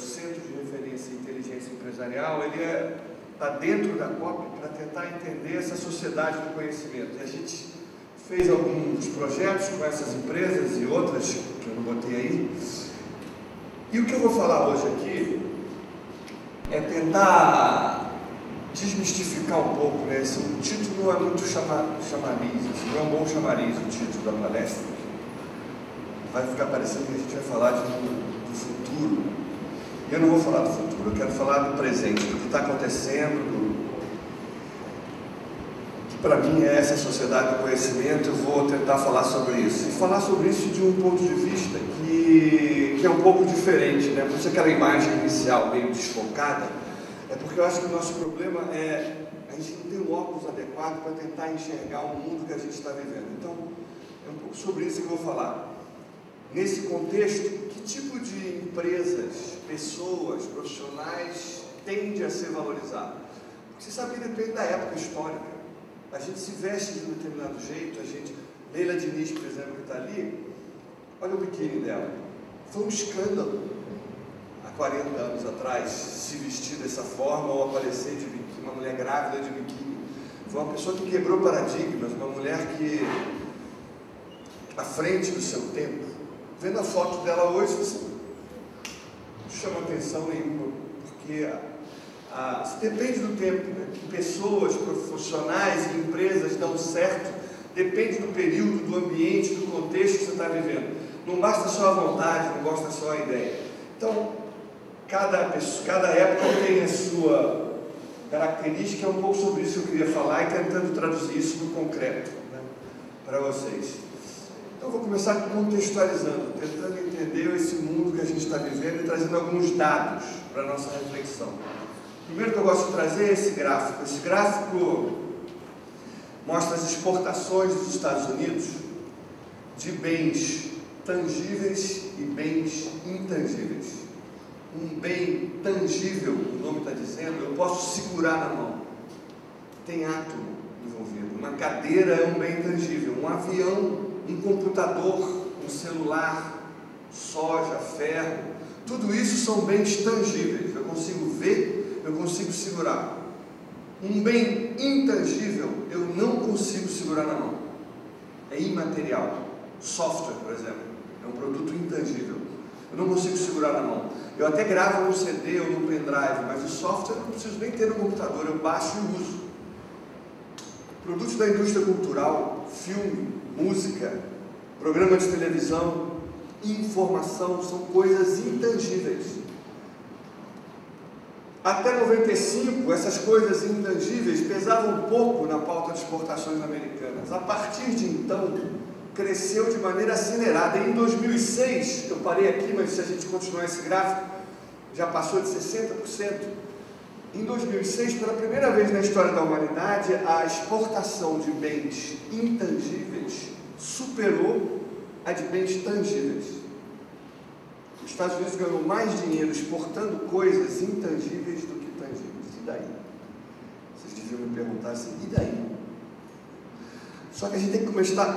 Centro de Referência em Inteligência Empresarial, ele está dentro da COP para tentar entender essa sociedade do conhecimento. E a gente fez alguns projetos com essas empresas e outras que eu não botei aí. E o que eu vou falar hoje aqui é tentar desmistificar um pouco, né? O título não é muito chamariz, não é um bom chamariz o título da palestra. Vai ficar parecendo que a gente vai falar do futuro. Eu não vou falar do futuro, eu quero falar do presente, do que está acontecendo, que para mim é essa sociedade do conhecimento. Eu vou tentar falar sobre isso. E falar sobre isso de um ponto de vista que é um pouco diferente, né? Por isso aquela imagem inicial meio desfocada, é porque eu acho que o nosso problema é a gente não tem um óculos adequado para tentar enxergar o mundo que a gente está vivendo. Então, é um pouco sobre isso que eu vou falar. Nesse contexto, que tipo de empresas, pessoas, profissionais tende a ser valorizado? Porque você sabe que depende da época histórica. A gente se veste de um determinado jeito, Leila Diniz, por exemplo, que está ali, olha o biquíni dela. Foi um escândalo há 40 anos atrás se vestir dessa forma ou aparecer de biquíni, uma mulher grávida de biquíni. Foi uma pessoa que quebrou paradigmas, uma mulher que, à frente do seu tempo. Vendo a foto dela hoje, você não chama atenção nenhuma, porque depende do tempo, né? Que pessoas, profissionais e empresas dão certo, depende do período, do ambiente, do contexto que você está vivendo. Não basta só a vontade, não basta só a ideia. Então, cada época tem a sua característica, é um pouco sobre isso que eu queria falar e tentando traduzir isso no concreto, né, para vocês. Então, eu vou começar contextualizando, tentando entender esse mundo que a gente está vivendo e trazendo alguns dados para a nossa reflexão. Primeiro que eu gosto de trazer é esse gráfico. Esse gráfico mostra as exportações dos Estados Unidos de bens tangíveis e bens intangíveis. Um bem tangível, o nome está dizendo, eu posso segurar na mão. Tem átomo envolvido. Uma cadeira é um bem tangível. Um avião, um computador, um celular, soja, ferro, tudo isso são bens tangíveis. Eu consigo ver, eu consigo segurar. Um bem intangível, eu não consigo segurar na mão. É imaterial. Software, por exemplo, é um produto intangível. Eu não consigo segurar na mão. Eu até gravo no CD ou no pendrive, mas o software eu não preciso nem ter no computador, eu baixo e uso. Produtos da indústria cultural, filme, música, programa de televisão, informação, são coisas intangíveis. Até 95, essas coisas intangíveis pesavam pouco na pauta de exportações americanas. A partir de então, cresceu de maneira acelerada. Em 2006, eu parei aqui, mas se a gente continuar esse gráfico, já passou de 60%. Em 2006, pela primeira vez na história da humanidade, a exportação de bens intangíveis superou a de bens tangíveis. Os Estados Unidos ganhou mais dinheiro exportando coisas intangíveis do que tangíveis. E daí? Vocês deviam me perguntar assim, e daí? Só que a gente tem que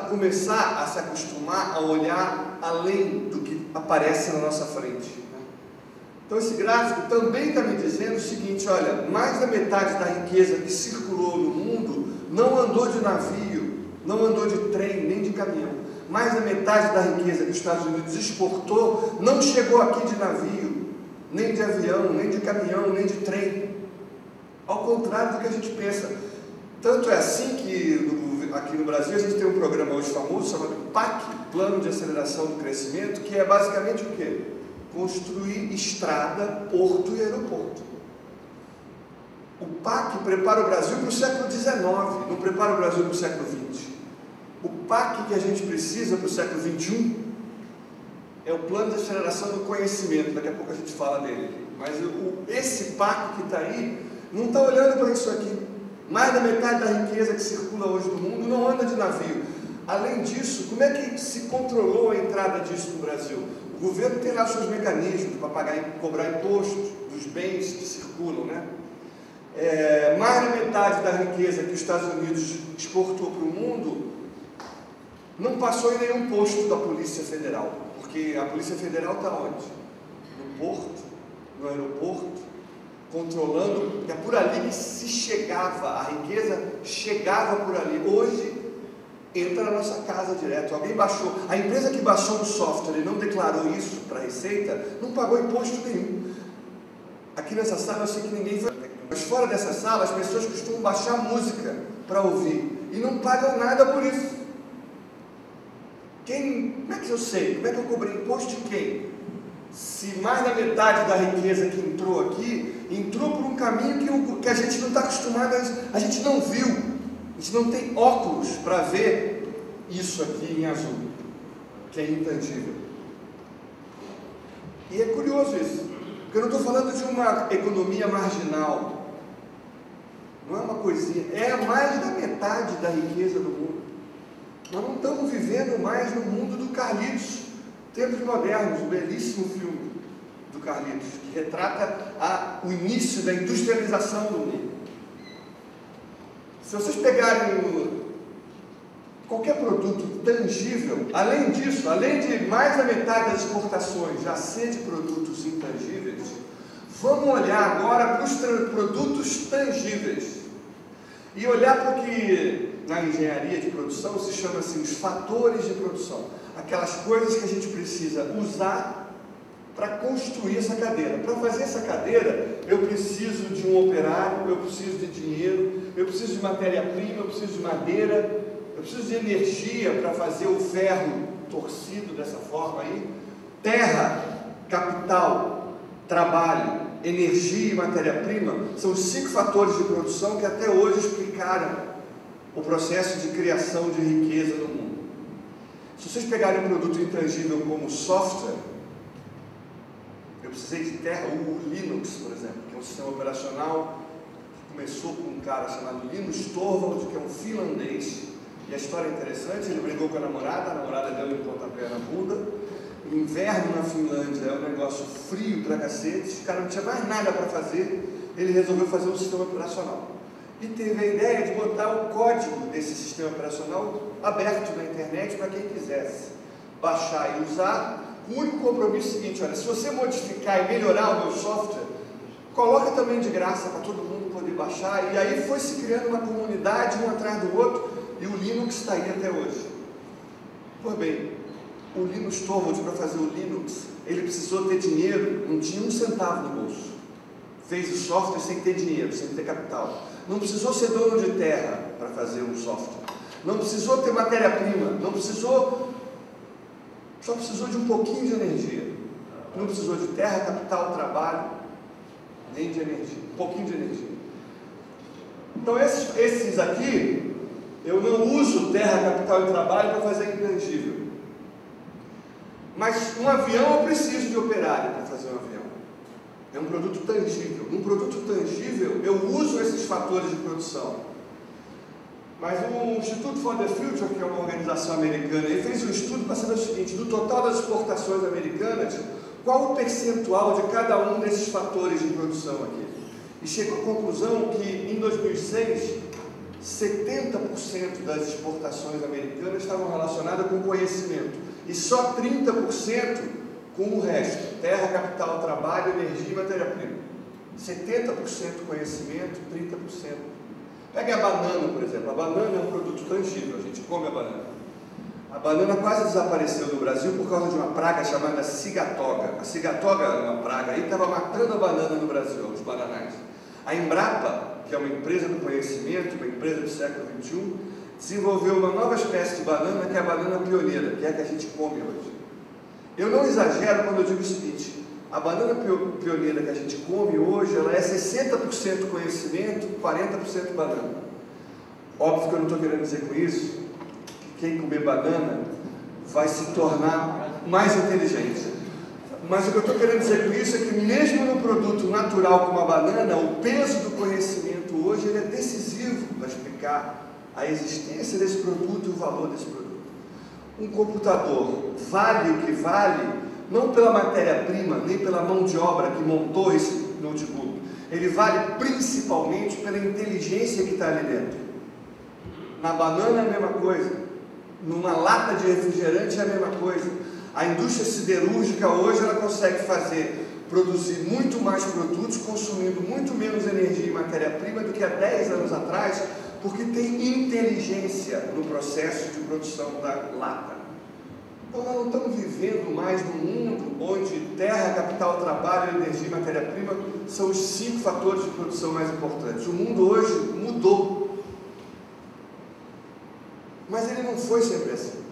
começar a se acostumar a olhar além do que aparece na nossa frente. Então esse gráfico também está me dizendo o seguinte, olha, mais da metade da riqueza que circulou no mundo não andou de navio, não andou de trem, nem de caminhão. Mais da metade da riqueza que os Estados Unidos exportou não chegou aqui de navio, nem de avião, nem de caminhão, nem de trem. Ao contrário do que a gente pensa. Tanto é assim que aqui no Brasil a gente tem um programa hoje famoso chamado PAC, Plano de Aceleração do Crescimento, que é basicamente o quê? Construir estrada, porto e aeroporto. O PAC prepara o Brasil para o século XIX, não prepara o Brasil para o século XX. O PAC que a gente precisa para o século XXI é o Plano de Aceleração do Conhecimento, daqui a pouco a gente fala dele. Mas esse PAC que está aí não está olhando para isso aqui. Mais da metade da riqueza que circula hoje no mundo não anda de navio. Além disso, como é que se controlou a entrada disso no Brasil? O governo tem lá seus mecanismos para cobrar impostos dos bens que circulam, né? Mais da metade da riqueza que os Estados Unidos exportou para o mundo não passou em nenhum posto da Polícia Federal, porque a Polícia Federal está onde? No porto, no no aeroporto, controlando, é por ali que se chegava, a riqueza chegava por ali. Hoje, entra na nossa casa direto. Alguém baixou, a empresa que baixou o software e não declarou isso para a Receita, não pagou imposto nenhum. Aqui nessa sala eu sei que ninguém foi, mas fora dessa sala as pessoas costumam baixar música para ouvir e não pagam nada por isso. Como é que eu sei? Como é que eu cobrei imposto de quem? Se mais da metade da riqueza que entrou aqui, entrou por um caminho que a gente não está acostumado, a gente não viu, a gente não tem óculos para ver isso aqui em azul, que é intangível. E é curioso isso, porque eu não estou falando de uma economia marginal, não é uma coisinha, é mais da metade da riqueza do mundo. Nós não estamos vivendo mais no mundo do Carlitos, Tempos Modernos, um belíssimo filme do Carlitos, que retrata o início da industrialização do mundo. Se vocês pegarem qualquer produto tangível, além disso, além de mais da metade das exportações já ser de produtos intangíveis, vamos olhar agora para os produtos tangíveis e olhar para o que na engenharia de produção se chama assim, os fatores de produção, aquelas coisas que a gente precisa usar para construir essa cadeira. Para fazer essa cadeira, eu preciso de um operário, eu preciso de dinheiro, eu preciso de matéria-prima, eu preciso de madeira, eu preciso de energia para fazer o ferro torcido dessa forma aí, terra, capital, trabalho, energia e matéria-prima, são os 5 fatores de produção que até hoje explicaram o processo de criação de riqueza no mundo. Se vocês pegarem um produto intangível como software, eu precisei de terra, o Linux, por exemplo, que é um sistema operacional que começou com um cara chamado Linus Torvalds, que é um finlandês, e a história é interessante, ele brigou com a namorada deu um pontapé na bunda. O inverno na Finlândia é um negócio frio pra cacete, o cara não tinha mais nada para fazer, ele resolveu fazer um sistema operacional. E teve a ideia de botar o código desse sistema operacional aberto na internet para quem quisesse baixar e usar, com o único compromisso seguinte: olha, se você modificar e melhorar o meu software, coloca também de graça para todo mundo poder baixar. E aí foi se criando uma comunidade um atrás do outro, e o Linux está aí até hoje. Pois bem, o Linus Torvalds, para fazer o Linux, ele precisou ter dinheiro, não tinha um centavo no bolso. Fez o software sem ter dinheiro, sem ter capital. Não precisou ser dono de terra para fazer um software. Não precisou ter matéria-prima. Não precisou... Só precisou de um pouquinho de energia. Não precisou de terra, capital, trabalho, nem de energia. Um pouquinho de energia. Então esses aqui, eu não uso terra, capital e trabalho para fazer intangível. Mas um avião eu preciso de operário para fazer um avião. É um produto tangível. Num produto tangível, eu uso esses fatores de produção. Mas o Institute for the Future, que é uma organização americana, ele fez um estudo para saber o seguinte: do total das exportações americanas, qual o percentual de cada um desses fatores de produção aqui? E chegou à conclusão que, em 2006, 70% das exportações americanas estavam relacionadas com conhecimento. E só 30% com o resto: terra, capital, trabalho, energia e matéria-prima. 70% conhecimento, 30%. Pegue a banana, por exemplo. A banana é um produto tangível, a gente come a banana. A banana quase desapareceu no Brasil por causa de uma praga chamada cigatoga. A cigatoga era uma praga aí que estava matando a banana no Brasil, os bananais. A Embrapa, que é uma empresa do conhecimento, uma empresa do século XXI, desenvolveu uma nova espécie de banana, que é a banana pioneira, que é a que a gente come hoje. Eu não exagero quando eu digo o seguinte: a banana pioneira que a gente come hoje, ela é 60% conhecimento, 40% banana. Óbvio que eu não estou querendo dizer com isso que quem comer banana vai se tornar mais inteligente. Mas o que eu estou querendo dizer com isso é que mesmo no produto natural como a banana, o peso do conhecimento hoje ele é decisivo para explicar a existência desse produto e o valor desse produto. Um computador vale o que vale não pela matéria-prima, nem pela mão de obra que montou esse notebook. Ele vale principalmente pela inteligência que está ali dentro. Na banana é a mesma coisa. Numa lata de refrigerante é a mesma coisa. A indústria siderúrgica hoje ela consegue produzir muito mais produtos, consumindo muito menos energia e matéria-prima do que há 10 anos atrás, porque tem inteligência no processo de produção da lata. Então nós não estamos vivendo mais num mundo onde terra, capital, trabalho, energia e matéria-prima são os 5 fatores de produção mais importantes. O mundo hoje mudou. Mas ele não foi sempre assim.